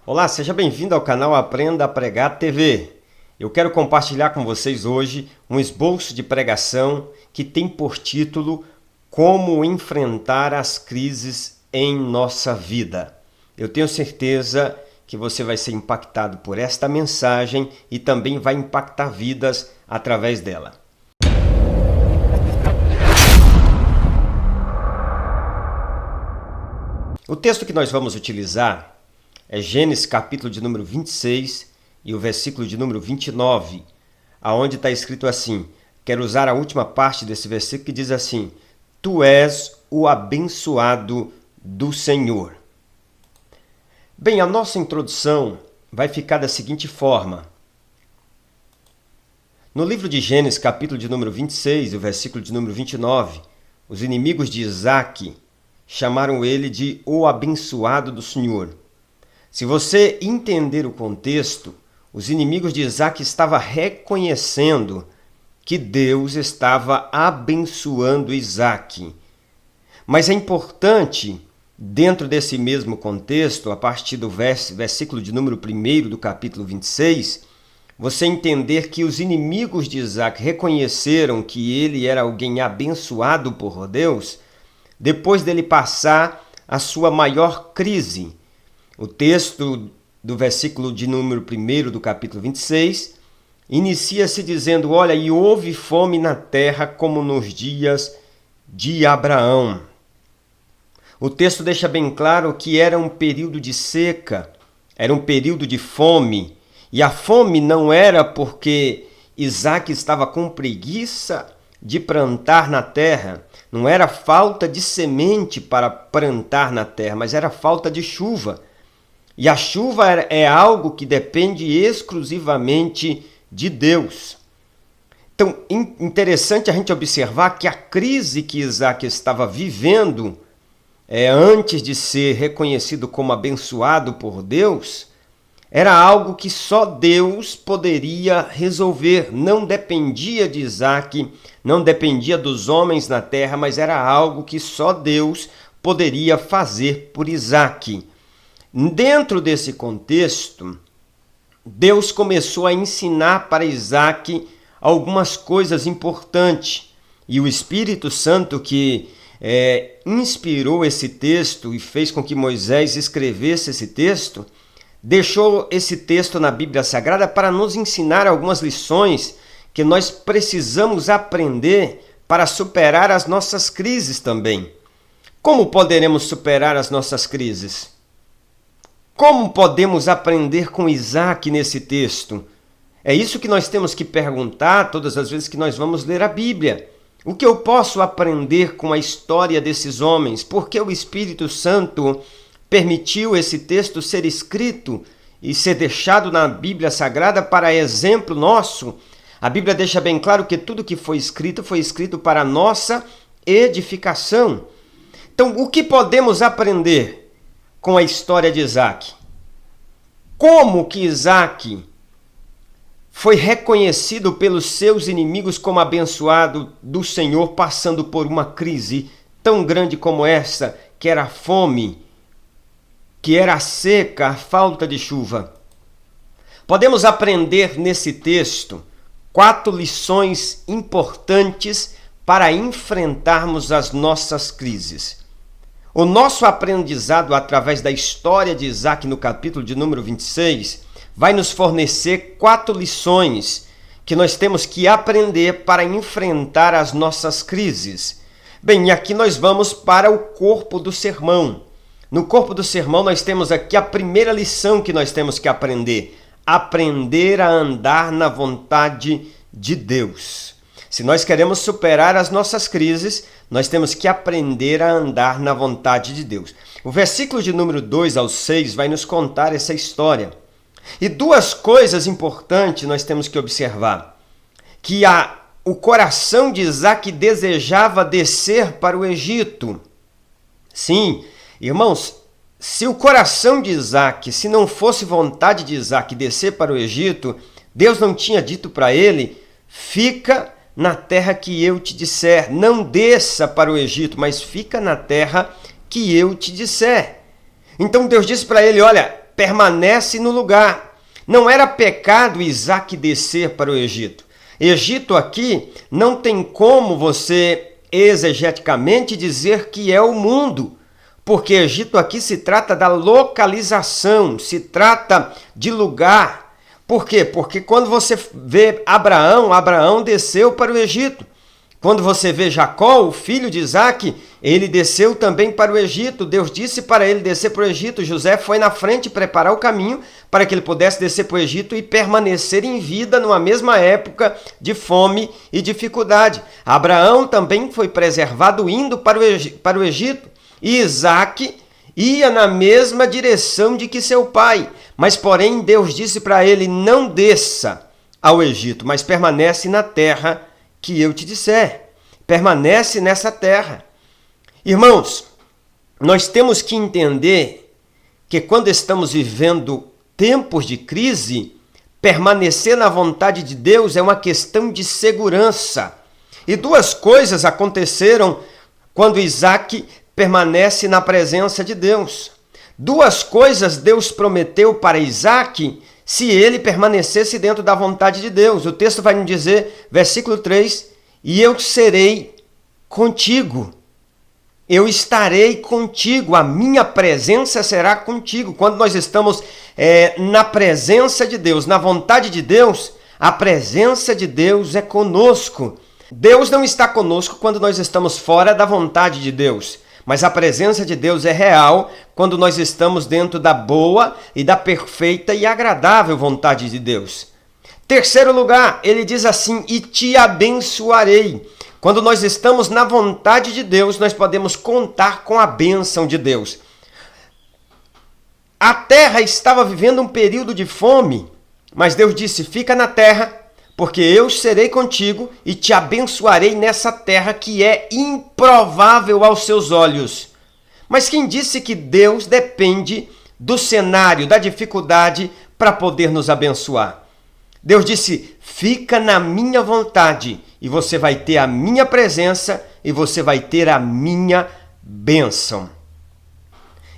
Olá, seja bem-vindo ao canal Aprenda a Pregar TV. Eu quero compartilhar com vocês hoje um esboço de pregação que tem por título Como enfrentar as crises em nossa vida. Eu tenho certeza que você vai ser impactado por esta mensagem e também vai impactar vidas através dela. O texto que nós vamos utilizar é Gênesis capítulo de número 26 e o versículo de número 29, aonde está escrito assim. Quero usar a última parte desse versículo que diz assim: Tu és o abençoado do Senhor. Bem, a nossa introdução vai ficar da seguinte forma. No livro de Gênesis, capítulo de número 26 e o versículo de número 29, os inimigos de Isaac chamaram ele de o abençoado do Senhor. Se você entender o contexto, os inimigos de Isaac estavam reconhecendo que Deus estava abençoando Isaac. Mas é importante, dentro desse mesmo contexto, a partir do versículo de número 1 do capítulo 26, você entender que os inimigos de Isaac reconheceram que ele era alguém abençoado por Deus, depois dele passar a sua maior crise. O texto do versículo de número 1 do capítulo 26 inicia-se dizendo: Olha, e houve fome na terra como nos dias de Abraão. O texto deixa bem claro que era um período de seca, era um período de fome. E a fome não era porque Isaac estava com preguiça de plantar na terra, não era falta de semente para plantar na terra, mas era falta de chuva. E a chuva é algo que depende exclusivamente de Deus. Então, interessante a gente observar que a crise que Isaac estava vivendo, antes de ser reconhecido como abençoado por Deus, era algo que só Deus poderia resolver. Não dependia de Isaac, não dependia dos homens na terra, mas era algo que só Deus poderia fazer por Isaac. Dentro desse contexto, Deus começou a ensinar para Isaac algumas coisas importantes. E o Espírito Santo que inspirou esse texto e fez com que Moisés escrevesse esse texto, deixou esse texto na Bíblia Sagrada para nos ensinar algumas lições que nós precisamos aprender para superar as nossas crises também. Como poderemos superar as nossas crises? Como podemos aprender com Isaac nesse texto? É isso que nós temos que perguntar todas as vezes que nós vamos ler a Bíblia. O que eu posso aprender com a história desses homens? Por que o Espírito Santo permitiu esse texto ser escrito e ser deixado na Bíblia Sagrada para exemplo nosso? A Bíblia deixa bem claro que tudo que foi escrito para a nossa edificação. Então, o que podemos aprender com a história de Isaac? Como que Isaac foi reconhecido pelos seus inimigos como abençoado do Senhor, passando por uma crise tão grande como essa, que era a fome, que era a seca, a falta de chuva? Podemos aprender nesse texto 4 lições importantes para enfrentarmos as nossas crises. O nosso aprendizado através da história de Isaac no capítulo de número 26 vai nos fornecer 4 lições que nós temos que aprender para enfrentar as nossas crises. Bem, e aqui nós vamos para o corpo do sermão. No corpo do sermão nós temos aqui a primeira lição que nós temos que aprender: aprender a andar na vontade de Deus. Se nós queremos superar as nossas crises, nós temos que aprender a andar na vontade de Deus. O versículo de número 2 ao 6 vai nos contar essa história. E 2 coisas importantes nós temos que observar. Que o coração de Isaac desejava descer para o Egito. Sim, irmãos, se o coração de Isaac, se não fosse vontade de Isaac descer para o Egito, Deus não tinha dito para ele: fica na terra que eu te disser. Não desça para o Egito, mas fica na terra que eu te disser. Então Deus disse para ele: olha, permanece no lugar. Não era pecado Isaac descer para o Egito. Egito aqui não tem como você exegeticamente dizer que é o mundo, porque Egito aqui se trata da localização, se trata de lugar. Por quê? Porque quando você vê Abraão desceu para o Egito. Quando você vê Jacó, o filho de Isaac, ele desceu também para o Egito. Deus disse para ele descer para o Egito. José foi na frente preparar o caminho para que ele pudesse descer para o Egito e permanecer em vida numa mesma época de fome e dificuldade. Abraão também foi preservado indo para o Egito. E Isaac ia na mesma direção de que seu pai. Mas, porém, Deus disse para ele, não desça ao Egito, mas permanece na terra que eu te disser. Permanece nessa terra. Irmãos, nós temos que entender que quando estamos vivendo tempos de crise, permanecer na vontade de Deus é uma questão de segurança. E duas coisas aconteceram quando Isaac permanece na presença de Deus. Duas coisas Deus prometeu para Isaac se ele permanecesse dentro da vontade de Deus. O texto vai nos dizer, versículo 3, e eu serei contigo. Eu estarei contigo, a minha presença será contigo. Quando nós estamos na presença de Deus, na vontade de Deus, a presença de Deus é conosco. Deus não está conosco quando nós estamos fora da vontade de Deus. Mas a presença de Deus é real quando nós estamos dentro da boa e da perfeita e agradável vontade de Deus. Terceiro lugar, ele diz assim, e te abençoarei. Quando nós estamos na vontade de Deus, nós podemos contar com a bênção de Deus. A terra estava vivendo um período de fome, mas Deus disse, fica na terra, porque eu serei contigo e te abençoarei nessa terra que é improvável aos seus olhos. Mas quem disse que Deus depende do cenário, da dificuldade para poder nos abençoar? Deus disse, fica na minha vontade e você vai ter a minha presença e você vai ter a minha bênção.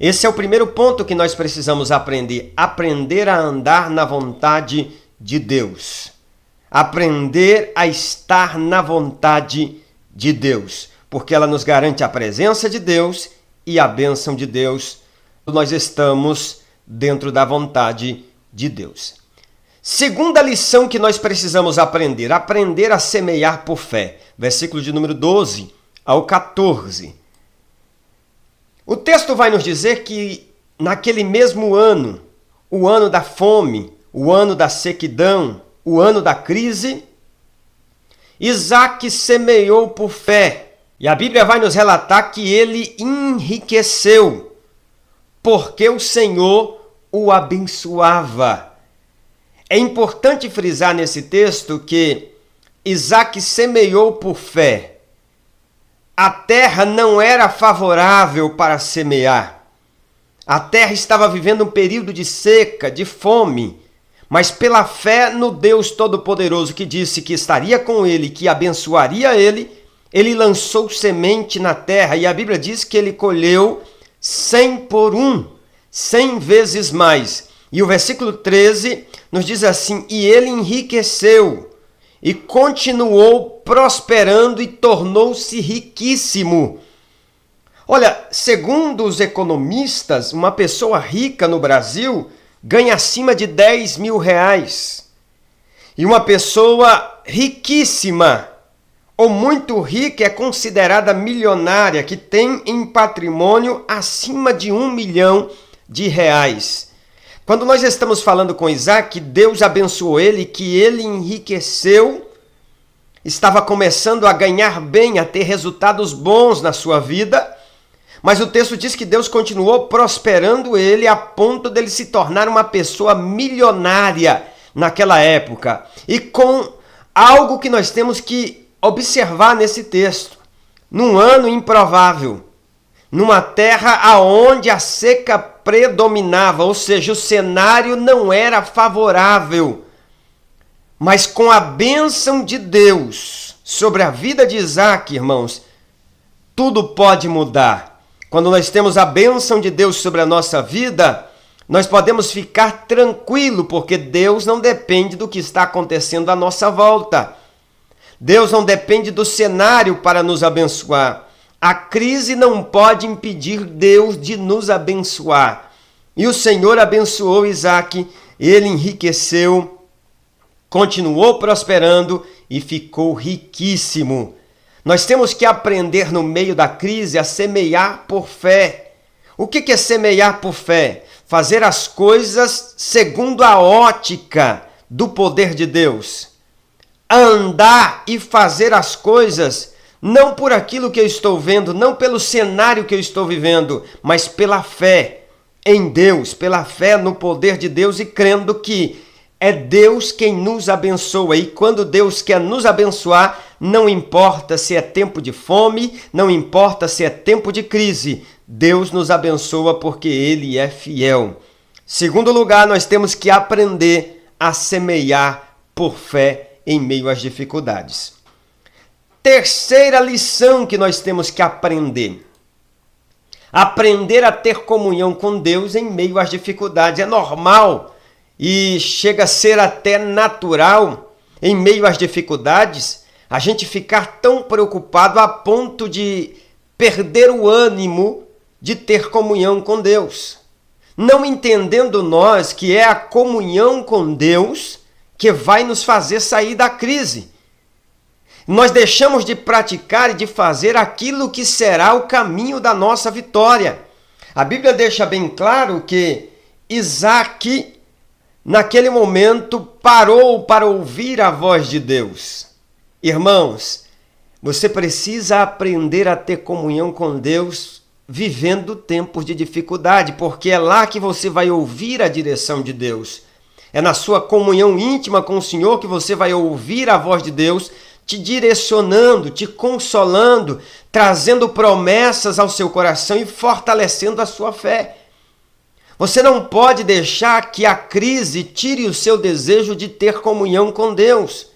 Esse é o primeiro ponto que nós precisamos aprender. Aprender a andar na vontade de Deus. Aprender a estar na vontade de Deus, porque ela nos garante a presença de Deus e a bênção de Deus. Nós estamos dentro da vontade de Deus. Segunda lição que nós precisamos aprender, aprender a semear por fé. Versículo de número 12 ao 14. O texto vai nos dizer que naquele mesmo ano, o ano da fome, o ano da sequidão, o ano da crise, Isaac semeou por fé. E a Bíblia vai nos relatar que ele enriqueceu, porque o Senhor o abençoava. É importante frisar nesse texto que Isaac semeou por fé. A terra não era favorável para semear. A terra estava vivendo um período de seca, de fome. Mas pela fé no Deus Todo-Poderoso que disse que estaria com ele, que abençoaria ele, ele lançou semente na terra. E a Bíblia diz que ele colheu 100 por 1, 100 vezes mais. E o versículo 13 nos diz assim, e ele enriqueceu e continuou prosperando e tornou-se riquíssimo. Olha, segundo os economistas, uma pessoa rica no Brasil ganha acima de 10 mil reais. E uma pessoa riquíssima ou muito rica é considerada milionária, que tem em patrimônio acima de 1 milhão de reais. Quando nós estamos falando com Isaac, Deus abençoou ele, que ele enriqueceu, estava começando a ganhar bem, a ter resultados bons na sua vida. Mas o texto diz que Deus continuou prosperando ele a ponto dele se tornar uma pessoa milionária naquela época. E com algo que nós temos que observar nesse texto. Num ano improvável, numa terra aonde a seca predominava, ou seja, o cenário não era favorável. Mas com a bênção de Deus sobre a vida de Isaac, irmãos, tudo pode mudar. Quando nós temos a bênção de Deus sobre a nossa vida, Nós podemos ficar tranquilo, porque Deus não depende do que está acontecendo à nossa volta. Deus não depende do cenário para nos abençoar. A crise não pode impedir Deus de nos abençoar. E o Senhor abençoou Isaque, ele enriqueceu, continuou prosperando e ficou riquíssimo. Nós temos que aprender no meio da crise a semear por fé. O que é semear por fé? Fazer as coisas segundo a ótica do poder de Deus. Andar e fazer as coisas não por aquilo que eu estou vendo, não pelo cenário que eu estou vivendo, mas pela fé em Deus, pela fé no poder de Deus e crendo que é Deus quem nos abençoa. E quando Deus quer nos abençoar, não importa se é tempo de fome, não importa se é tempo de crise, Deus nos abençoa porque Ele é fiel. Segundo lugar, nós temos que aprender a semear por fé em meio às dificuldades. Terceira lição que nós temos que aprender. Aprender a ter comunhão com Deus em meio às dificuldades. É normal e chega a ser até natural, em meio às dificuldades, a gente ficar tão preocupado a ponto de perder o ânimo de ter comunhão com Deus. Não entendendo nós que é a comunhão com Deus que vai nos fazer sair da crise. Nós deixamos de praticar e de fazer aquilo que será o caminho da nossa vitória. A Bíblia deixa bem claro que Isaque, naquele momento, parou para ouvir a voz de Deus. Irmãos, você precisa aprender a ter comunhão com Deus vivendo tempos de dificuldade, porque é lá que você vai ouvir a direção de Deus. É na sua comunhão íntima com o Senhor que você vai ouvir a voz de Deus, te direcionando, te consolando, trazendo promessas ao seu coração e fortalecendo a sua fé. Você não pode deixar que a crise tire o seu desejo de ter comunhão com Deus.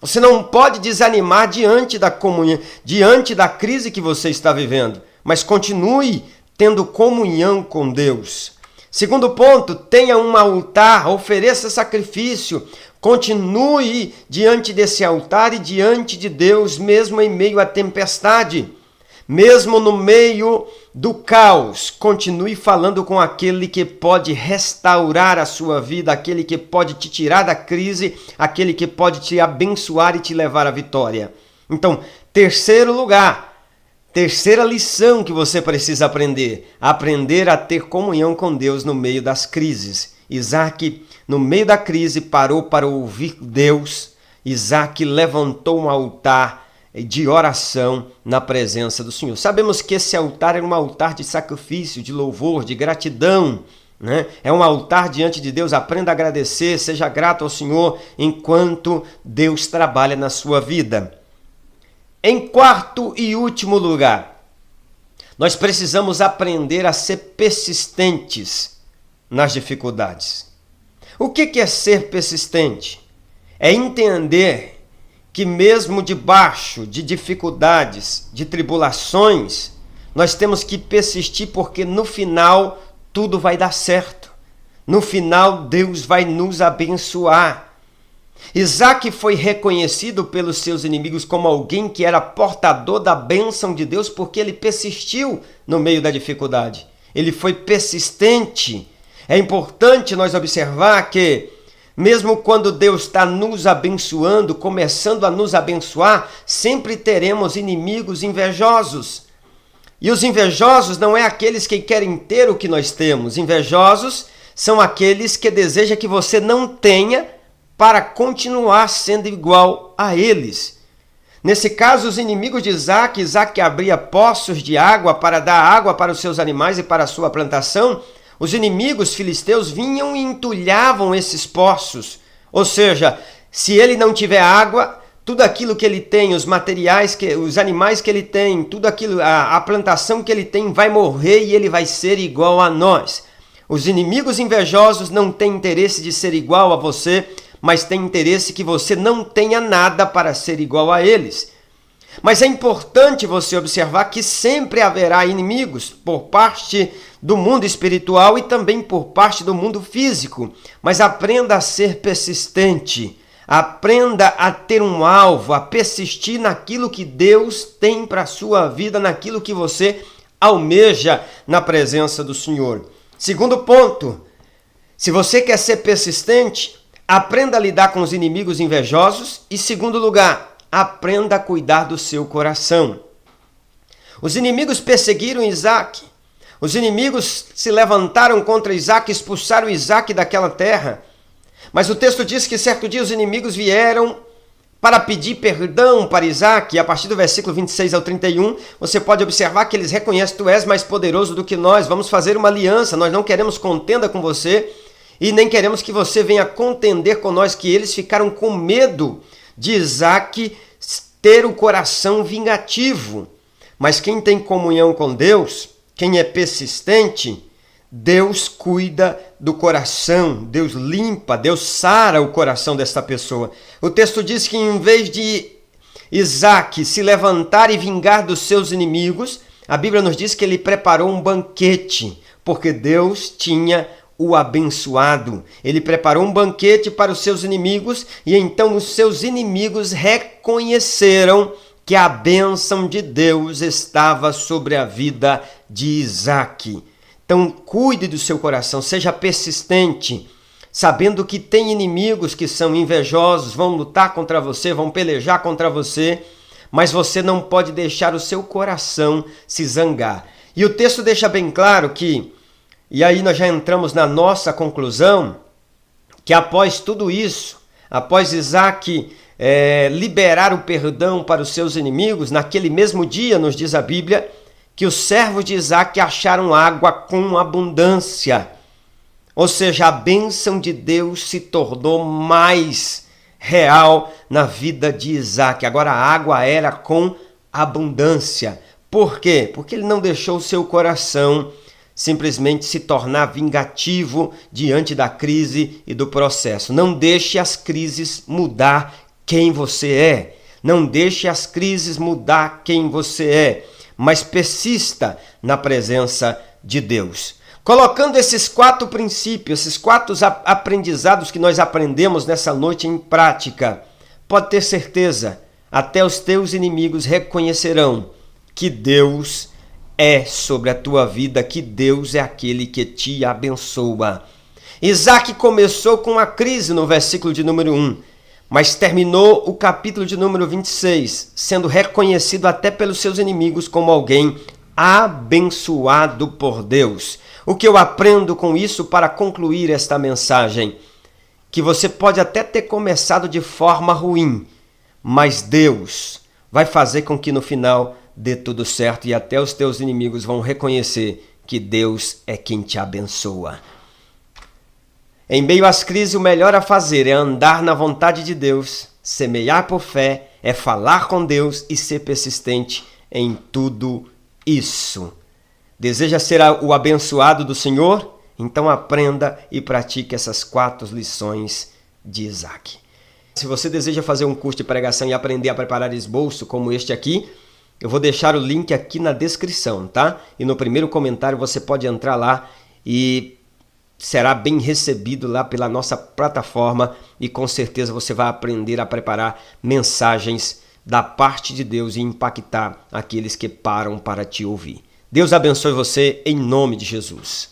Você não pode desanimar diante da comunhão, diante da crise que você está vivendo, mas continue tendo comunhão com Deus. Segundo ponto, tenha um altar, ofereça sacrifício, continue diante desse altar e diante de Deus, mesmo em meio à tempestade. Mesmo no meio do caos, continue falando com aquele que pode restaurar a sua vida, aquele que pode te tirar da crise, aquele que pode te abençoar e te levar à vitória. Então, terceiro lugar, terceira lição que você precisa aprender a ter comunhão com Deus no meio das crises. Isaque, no meio da crise, parou para ouvir Deus. Isaque levantou um altar de oração na presença do Senhor. Sabemos que esse altar é um altar de sacrifício, de louvor, de gratidão, né? É um altar diante de Deus. Aprenda a agradecer, seja grato ao Senhor enquanto Deus trabalha na sua vida. Em quarto e último lugar, nós precisamos aprender a ser persistentes nas dificuldades. O que é ser persistente? É entender que mesmo debaixo de dificuldades, de tribulações, nós temos que persistir, porque no final tudo vai dar certo. No final Deus vai nos abençoar. Isaque foi reconhecido pelos seus inimigos como alguém que era portador da bênção de Deus, porque ele persistiu no meio da dificuldade. Ele foi persistente. É importante nós observar que mesmo quando Deus está nos abençoando, começando a nos abençoar, sempre teremos inimigos invejosos. E os invejosos não é aqueles que querem ter o que nós temos. Invejosos são aqueles que desejam que você não tenha para continuar sendo igual a eles. Nesse caso, os inimigos de Isaque abria poços de água para dar água para os seus animais e para a sua plantação. Os inimigos filisteus vinham e entulhavam esses poços. Ou seja, se ele não tiver água, tudo aquilo que ele tem, os materiais, os animais que ele tem, tudo aquilo, a plantação que ele tem vai morrer e ele vai ser igual a nós. Os inimigos invejosos não têm interesse de ser igual a você, mas têm interesse que você não tenha nada para ser igual a eles. Mas é importante você observar que sempre haverá inimigos por parte do mundo espiritual e também por parte do mundo físico. Mas aprenda a ser persistente, aprenda a ter um alvo, a persistir naquilo que Deus tem para a sua vida, naquilo que você almeja na presença do Senhor. Segundo ponto, se você quer ser persistente, aprenda a lidar com os inimigos invejosos. E segundo lugar, aprenda a cuidar do seu coração. Os inimigos perseguiram Isaac. Os inimigos se levantaram contra Isaac, expulsaram Isaac daquela terra. Mas o texto diz que certo dia os inimigos vieram para pedir perdão para Isaac. E a partir do versículo 26 ao 31, você pode observar que eles reconhecem: tu és mais poderoso do que nós, vamos fazer uma aliança, nós não queremos contenda com você e nem queremos que você venha contender com nós. Que eles ficaram com medo de Isaac ter o coração vingativo. Mas quem tem comunhão com Deus, quem é persistente, Deus cuida do coração, Deus limpa, Deus sara o coração desta pessoa. O texto diz que em vez de Isaac se levantar e vingar dos seus inimigos, a Bíblia nos diz que ele preparou um banquete, porque Deus tinha o abençoado. Ele preparou um banquete para os seus inimigos e então os seus inimigos reconheceram que a bênção de Deus estava sobre a vida de Isaac. Então, cuide do seu coração, seja persistente, sabendo que tem inimigos que são invejosos, vão lutar contra você, vão pelejar contra você, mas você não pode deixar o seu coração se zangar. E o texto deixa bem claro que, e aí nós já entramos na nossa conclusão, que após tudo isso, após Isaac liberar o perdão para os seus inimigos, naquele mesmo dia, nos diz a Bíblia, que os servos de Isaac acharam água com abundância. Ou seja, a bênção de Deus se tornou mais real na vida de Isaac. Agora a água era com abundância. Por quê? Porque ele não deixou o seu coração simplesmente se tornar vingativo diante da crise e do processo. Não deixe as crises mudar quem você é. Não deixe as crises mudar quem você é. Mas persista na presença de Deus. Colocando esses 4 princípios, esses 4 aprendizados que nós aprendemos nessa noite em prática, pode ter certeza, até os teus inimigos reconhecerão que Deus é sobre a tua vida, que Deus é aquele que te abençoa. Isaac começou com a crise no versículo de número 1, mas terminou o capítulo de número 26, sendo reconhecido até pelos seus inimigos como alguém abençoado por Deus. O que eu aprendo com isso para concluir esta mensagem? Que você pode até ter começado de forma ruim, mas Deus vai fazer com que no final dê tudo certo e até os teus inimigos vão reconhecer que Deus é quem te abençoa. Em meio às crises, o melhor a fazer é andar na vontade de Deus, semear por fé, é falar com Deus e ser persistente em tudo isso. Deseja ser o abençoado do Senhor? Então aprenda e pratique essas 4 lições de Isaac. Se você deseja fazer um curso de pregação e aprender a preparar esboço como este aqui, eu vou deixar o link aqui na descrição, tá? E no primeiro comentário você pode entrar lá e será bem recebido lá pela nossa plataforma e com certeza você vai aprender a preparar mensagens da parte de Deus e impactar aqueles que param para te ouvir. Deus abençoe você em nome de Jesus.